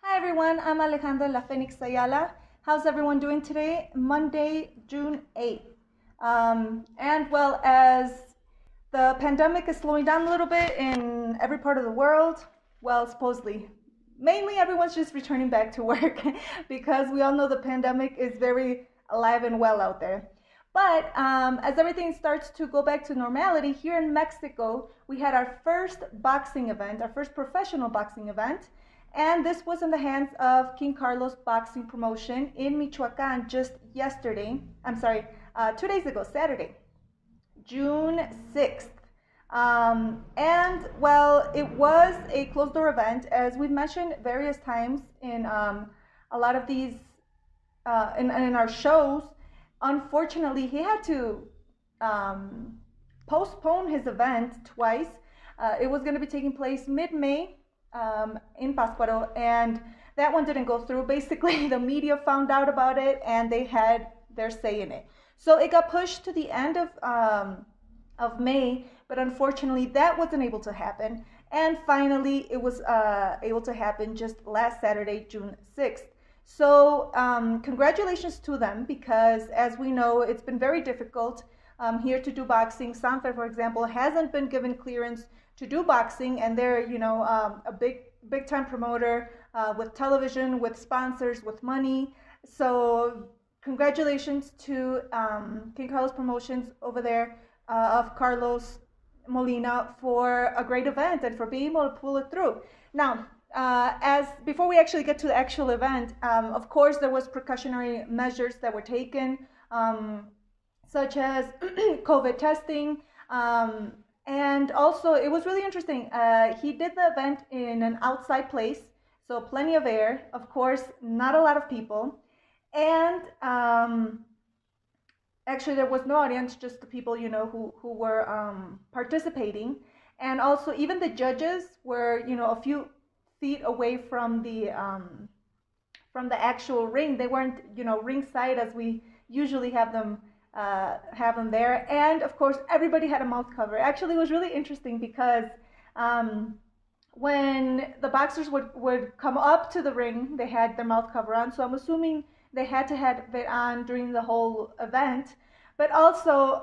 Hi everyone, I'm Alejandro La Fenix Ayala. How's everyone doing today? Monday, June 8th. As the pandemic is slowing down a little bit in every part of the world, well, supposedly, mainly everyone's just returning back to work because we all know the pandemic is very alive and well out there. But as everything starts to go back to normality, here in Mexico, we had our first boxing event, our first professional boxing event. And this was in the hands of King Carlos Boxing Promotion in Michoacan just yesterday. 2 days ago, Saturday, June 6th. It was a closed door event, as we've mentioned various times in a lot of these, in our shows. Unfortunately, he had to postpone his event twice. It was going to be taking place mid-May in Pátzcuaro, and that one didn't go through. Basically, the media found out about it, and they had their say in it. So it got pushed to the end of May, but unfortunately, that wasn't able to happen. And finally, it was able to happen just last Saturday, June 6th. So congratulations to them, because as we know, it's been very difficult here to do boxing. Sanfer, for example, hasn't been given clearance to do boxing, and they're a big time promoter with television, with sponsors, with money. So congratulations to King Carlos Promotions over there of Carlos Molina for a great event and for being able to pull it through. Now, as before we actually get to the actual event, of course there was precautionary measures that were taken, such as COVID testing, and also it was really interesting. He did the event in an outside place, so plenty of air, of course, not a lot of people, and actually there was no audience, just the people who were participating. And also even the judges were a few feet away from the actual ring. They weren't ringside as we usually have them there. And of course everybody had a mouth cover. Actually, it was really interesting because when the boxers would come up to the ring, they had their mouth cover on, so I'm assuming they had to have it on during the whole event. But also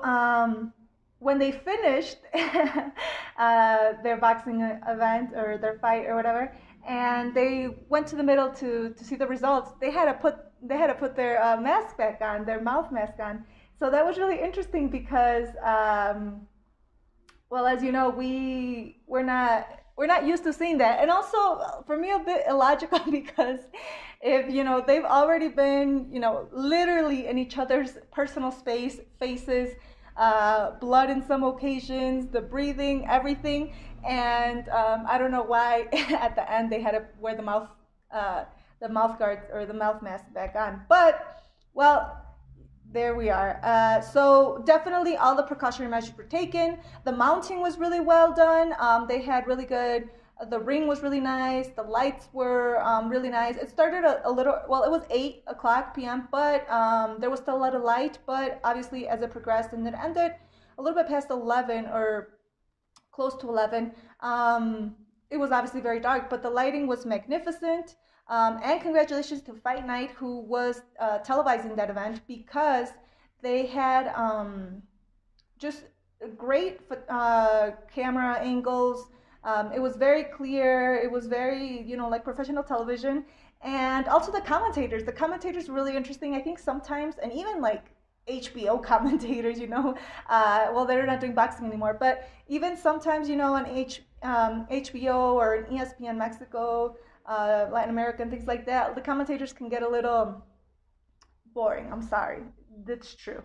when they finished their boxing event or their fight or whatever, and they went to the middle to see the results, they had to put their mask back on, their mouth mask on. So that was really interesting because, as you know, we're not used to seeing that, and also for me a bit illogical because if they've already been literally in each other's personal faces, blood in some occasions, the breathing, everything, and I don't know why at the end they had to wear the mouth guard or the mouth mask back on, but well, there we are. So definitely all the precautionary measures were taken. The mounting was really well done. They had really good, the ring was really nice. The lights were really nice. It started a little, well, it was 8 o'clock p.m., but there was still a lot of light. But obviously as it progressed and it ended a little bit past 11 or close to 11, it was obviously very dark, but the lighting was magnificent. And congratulations to Fight Night, who was televising that event, because they had just great camera angles. It was very clear. It was very, like professional television. And also the commentators. The commentators were really interesting. I think sometimes, and even like HBO commentators, they're not doing boxing anymore, but even sometimes, on HBO or in ESPN Mexico, Latin America and things like that, the commentators can get a little boring. I'm sorry, that's true.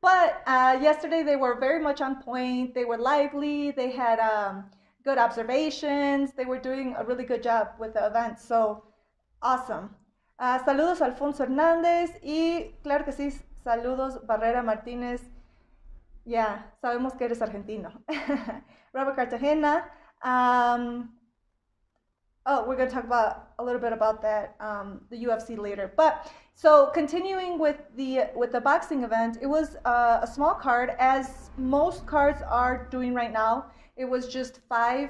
But yesterday they were very much on point. They were lively. They had good observations. They were doing a really good job with the event. So awesome. Saludos Alfonso Hernández y claro que sí, saludos Barrera Martínez. Yeah, sabemos que eres argentino. Robert Cartagena. We're going to talk about a little bit about that, the UFC later. But so continuing with the boxing event, it was a small card, as most cards are doing right now. It was just five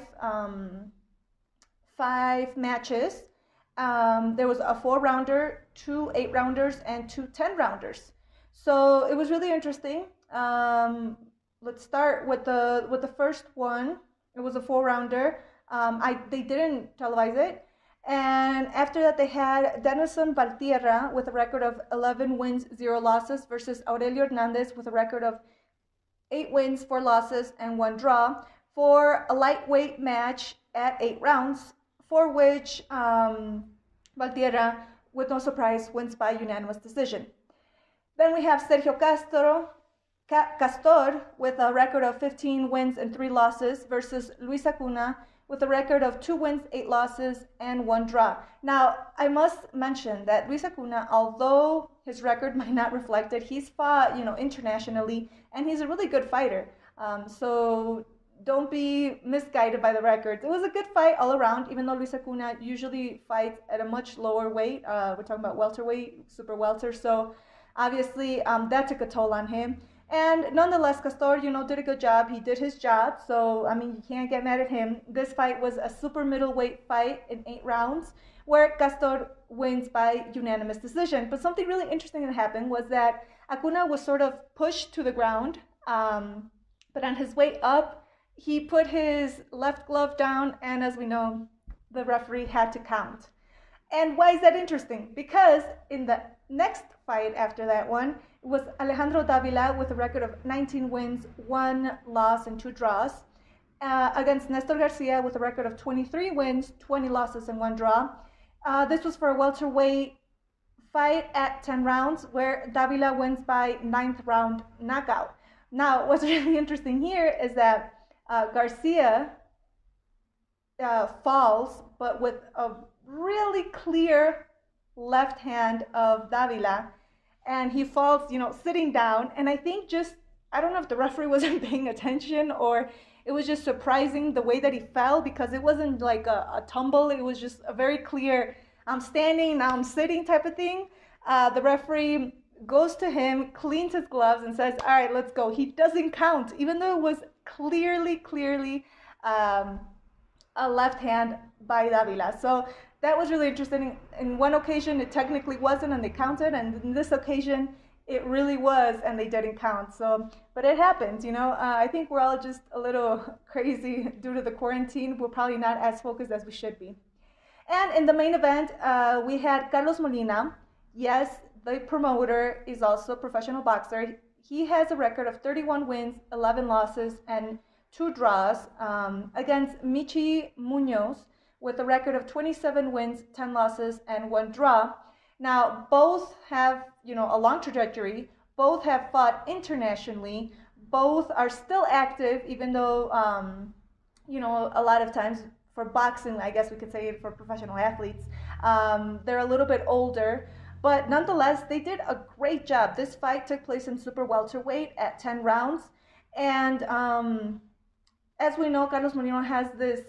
matches. There was a 4-rounder, 2 8-rounders, and 2 10-rounders. So it was really interesting. Let's start with the first one. It was a 4-rounder. They didn't televise it. And after that, they had Denilsen Valtierra with a record of 11 wins, 0 losses versus Auerelio Hernández with a record of 8 wins, 4 losses, and 1 draw for a lightweight match at 8 rounds, for which Valtierra, with no surprise, wins by unanimous decision. Then we have Sergio Castor with a record of 15 wins and 3 losses versus Luis Acuna with a record of 2 wins, 8 losses, and 1 draw. Now, I must mention that Luis Acuna, although his record might not reflect it, he's fought, internationally, and he's a really good fighter. So don't be misguided by the records. It was a good fight all around, even though Luis Acuna usually fights at a much lower weight. We're talking about welterweight, super welter. So obviously that took a toll on him. And nonetheless, Castor, did a good job. He did his job. So, you can't get mad at him. This fight was a super middleweight fight in 8 rounds where Castor wins by unanimous decision. But something really interesting that happened was that Acuna was sort of pushed to the ground. But on his way up, he put his left glove down. And as we know, the referee had to count. And why is that interesting? Because in the next fight after that one, it was Alejandro Davila with a record of 19 wins, 1 loss, and 2 draws, against Nestor García with a record of 23 wins, 20 losses, and 1 draw. This was for a welterweight fight at 10 rounds, where Davila wins by 9th round knockout. Now, what's really interesting here is that García falls, but with a really clear left hand of Davila, and he falls, sitting down. And I think I don't know if the referee wasn't paying attention or it was just surprising the way that he fell, because it wasn't like a tumble. It was just a very clear, I'm standing, now I'm sitting type of thing. The referee goes to him, cleans his gloves, and says, all right, let's go. He doesn't count, even though it was clearly a left hand by Davila. So that was really interesting. In one occasion, it technically wasn't, and they counted. And in this occasion, it really was, and they didn't count. So, but it happens, I think we're all just a little crazy due to the quarantine. We're probably not as focused as we should be. And in the main event, we had Carlos Molina. Yes, the promoter is also a professional boxer. He has a record of 31 wins, 11 losses, and 2 draws against Michi Muñoz with a record of 27 wins, 10 losses, and 1 draw. Now, both have, a long trajectory. Both have fought internationally. Both are still active, even though, a lot of times for boxing, I guess we could say for professional athletes, they're a little bit older. But nonetheless, they did a great job. This fight took place in super welterweight at 10 rounds. And as we know, Carlos Molina has this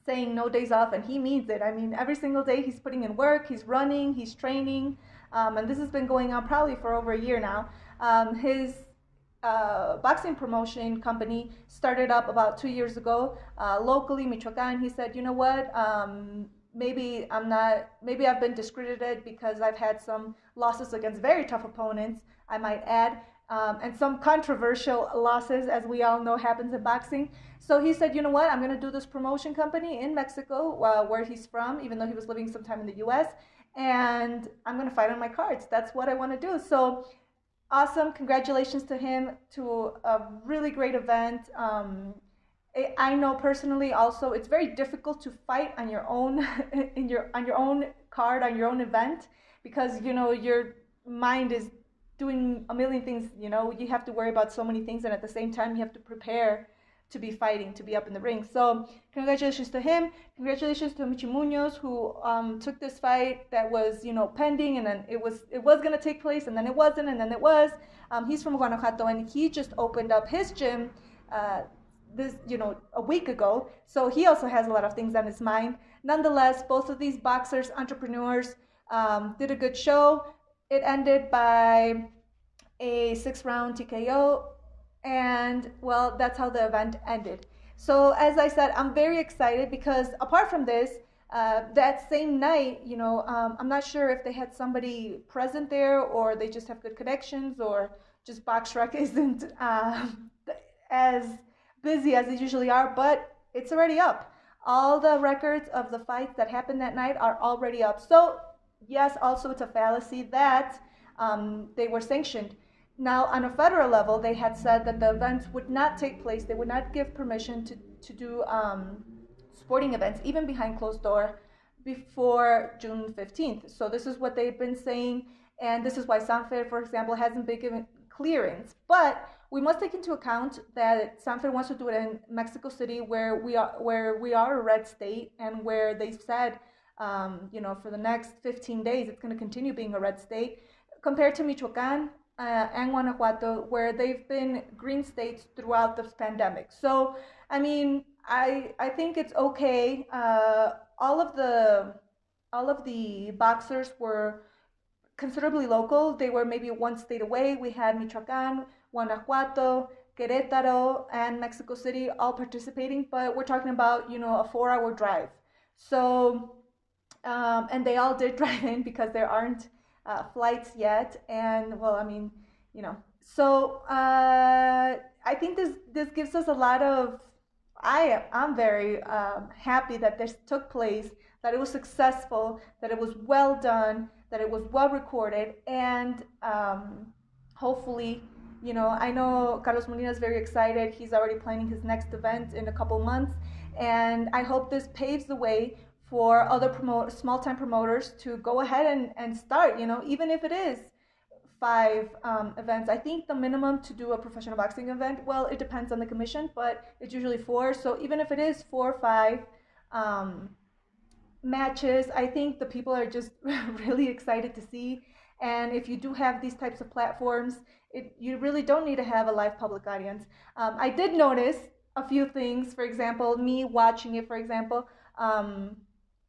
saying no days off, and he means it. Every single day he's putting in work, he's running, he's training, and this has been going on probably for over a year now. His boxing promotion company started up about 2 years ago, locally, Michoacan. He said, you know what, maybe I've been discredited because I've had some losses against very tough opponents, I might add, and some controversial losses, as we all know happens in boxing. So he said, you know what, I'm going to do this promotion company in Mexico, where he's from, even though he was living sometime in the U.S., and I'm going to fight on my cards. That's what I want to do. So awesome. Congratulations to him, to a really great event. I know personally also it's very difficult to fight on your own, on your own card, on your own event, because, your mind is doing a million things. You have to worry about so many things, and at the same time you have to prepare to be fighting, to be up in the ring. So congratulations to him. Congratulations to Michi Muñoz, who took this fight that was, pending, and then it was going to take place, and then it wasn't, and then it was. He's from Guanajuato, and he just opened up his gym a week ago. So he also has a lot of things on his mind. Nonetheless, both of these boxers, entrepreneurs, did a good show. It ended by a 6-round TKO. And, well, that's how the event ended. So, as I said, I'm very excited because apart from this, that same night, I'm not sure if they had somebody present there or they just have good connections or just Boxrec isn't as busy as they usually are, but it's already up. All the records of the fights that happened that night are already up. So yes, also it's a fallacy that they were sanctioned. Now, on a federal level, they had said that the events would not take place. They would not give permission to do sporting events, even behind closed door, before June 15th. So this is what they've been saying, and this is why Sanfer, for example, hasn't been given clearance. But we must take into account that Sanfer wants to do it in Mexico City, where we are a red state, and where they said, for the next 15 days, it's going to continue being a red state, compared to Michoacan and Guanajuato, where they've been green states throughout this pandemic. So, I mean, I think it's okay. All of the boxers were considerably local. They were maybe one state away. We had Michoacan, Guanajuato, Querétaro, and Mexico City all participating, but we're talking about, a 4-hour drive. So, and they all did drive in because there aren't flights yet. And well, I mean, so I think this gives us a lot of, I'm very happy that this took place, that it was successful, that it was well done, that it was well recorded, and hopefully, I know Carlos Molina is very excited. He's already planning his next event in a couple months, and I hope this paves the way for other small-time promoters to go ahead and start, even if it is 5 events. I think the minimum to do a professional boxing event, well, it depends on the commission, but it's usually 4. So even if it is 4 or 5 matches, I think the people are just really excited to see. And if you do have these types of platforms, you really don't need to have a live public audience. I did notice a few things. For example, me watching it,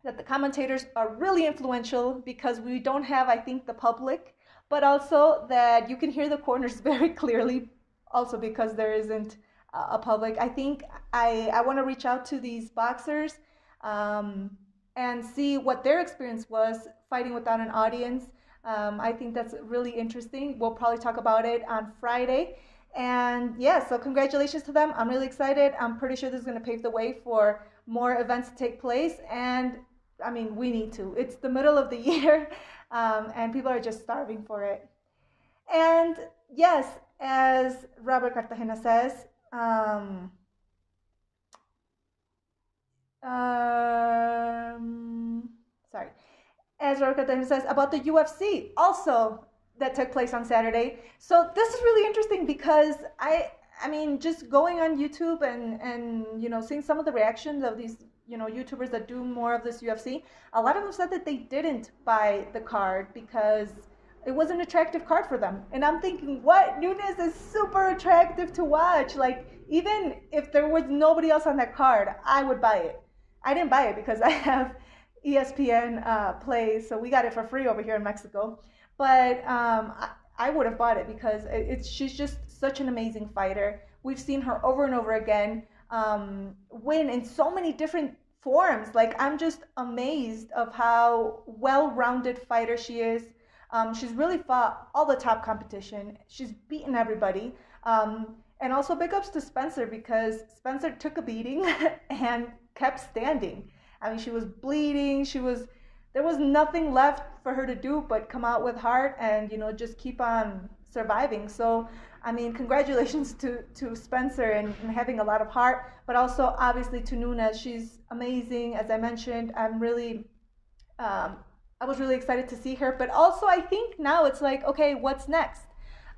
that the commentators are really influential because we don't have, I think, the public, but also that you can hear the corners very clearly, also because there isn't a public. I think I want to reach out to these boxers and see what their experience was fighting without an audience. I think that's really interesting. We'll probably talk about it on Friday. And yeah, so congratulations to them. I'm really excited. I'm pretty sure this is going to pave the way for more events to take place. And I mean, we need to. It's the middle of the year, and people are just starving for it. And yes, as Robert Cartagena says, as Robert Cartagena says about the UFC also that took place on Saturday. So this is really interesting because I mean, just going on YouTube and seeing some of the reactions of these YouTubers that do more of this UFC, a lot of them said that they didn't buy the card because it was an attractive card for them. And I'm thinking, what? Nunes is super attractive to watch. Like, even if there was nobody else on that card, I would buy it. I didn't buy it because I have ESPN Play, so we got it for free over here in Mexico. But I would have bought it because she's just such an amazing fighter. We've seen her over and over again win in so many different forms. Like, I'm just amazed of how well-rounded fighter she is. She's really fought all the top competition. She's beaten everybody. And also big ups to Spencer because Spencer took a beating and kept standing. I mean, she was bleeding. There was nothing left for her to do but come out with heart and, just keep on surviving. So, I mean, congratulations to Spencer and having a lot of heart, but also obviously to Nunes. She's amazing. As I mentioned, I was really excited to see her, but also I think now it's like, okay, what's next?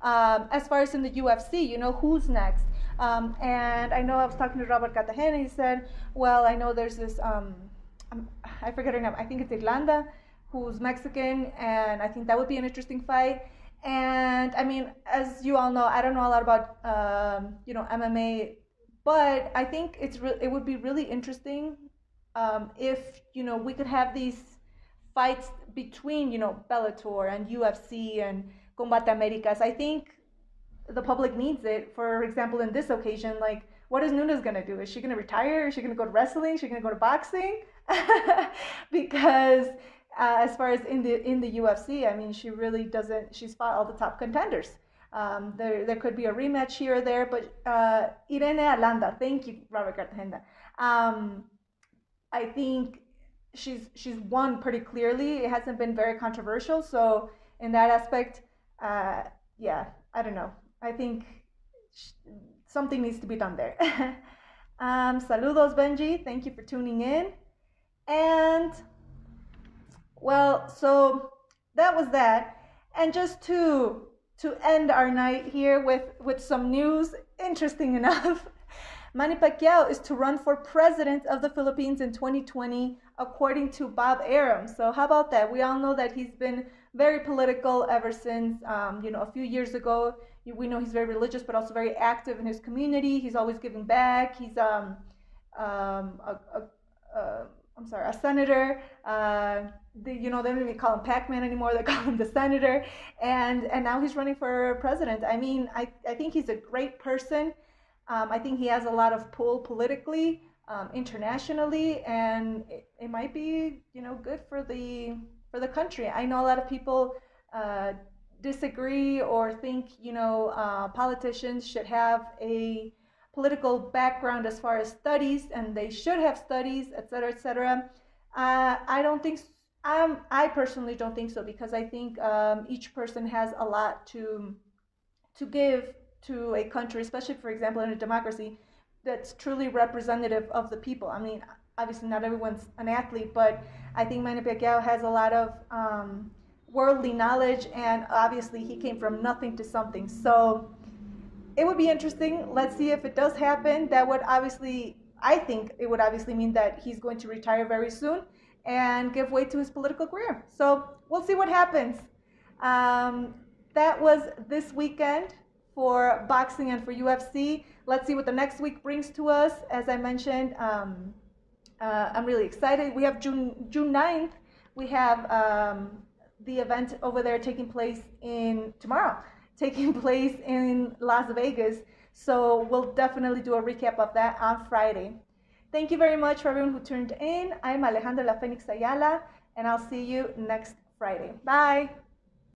As far as in the UFC, who's next? And I know I was talking to Robert Cartagena. He said, well, I know there's this, I forget her name. I think it's Irlanda, who's Mexican, and I think that would be an interesting fight. And I mean, as you all know, I don't know a lot about, MMA, but I think it would be really interesting if, we could have these fights between, Bellator and UFC and Combate Americas. I think the public needs it. For example, in this occasion, like, what is Nunes going to do? Is she going to retire? Is she going to go to wrestling? Is she going to go to boxing? because as far as in the UFC, I mean, she really doesn't. She's fought all the top contenders. There could be a rematch here or there, but Irene Alanda, thank you, Robert Cartagena. I think she's won pretty clearly. It hasn't been very controversial, so in that aspect, yeah, I don't know. I think something needs to be done there. Saludos, Benji. Thank you for tuning in. And well, so that was that. And just to end our night here with some news, interesting enough, Manny Pacquiao is to run for president of the Philippines in 2020, according to Bob Arum. So how about that? We all know that he's been very political ever since, a few years ago. We know he's very religious, but also very active in his community. He's always giving back. He's a senator. They don't even call him Pac-Man anymore. They call him the senator. And now he's running for president. I mean, I think he's a great person. I think he has a lot of pull politically, internationally, and it might be, good for the country. I know a lot of people disagree or think, politicians should have a political background as far as studies, and they should have studies, etc., etc. I don't think. I personally don't think so, because I think each person has a lot to give to a country, especially, for example, in a democracy that's truly representative of the people. I mean, obviously not everyone's an athlete, but I think Manny Pacquiao has a lot of worldly knowledge, and obviously he came from nothing to something. So it would be interesting. Let's see if it does happen. That would obviously, I think it would obviously mean that he's going to retire very soon and give way to his political career. So we'll see what happens. That was this weekend for boxing and for UFC. Let's see what the next week brings to us. As I mentioned, I'm really excited. We have June 9th. We have the event over there taking place in Las Vegas. So we'll definitely do a recap of that on Friday. Thank you very much for everyone who tuned in. I'm Alejandro La Fenix Ayala, and I'll see you next Friday. Bye.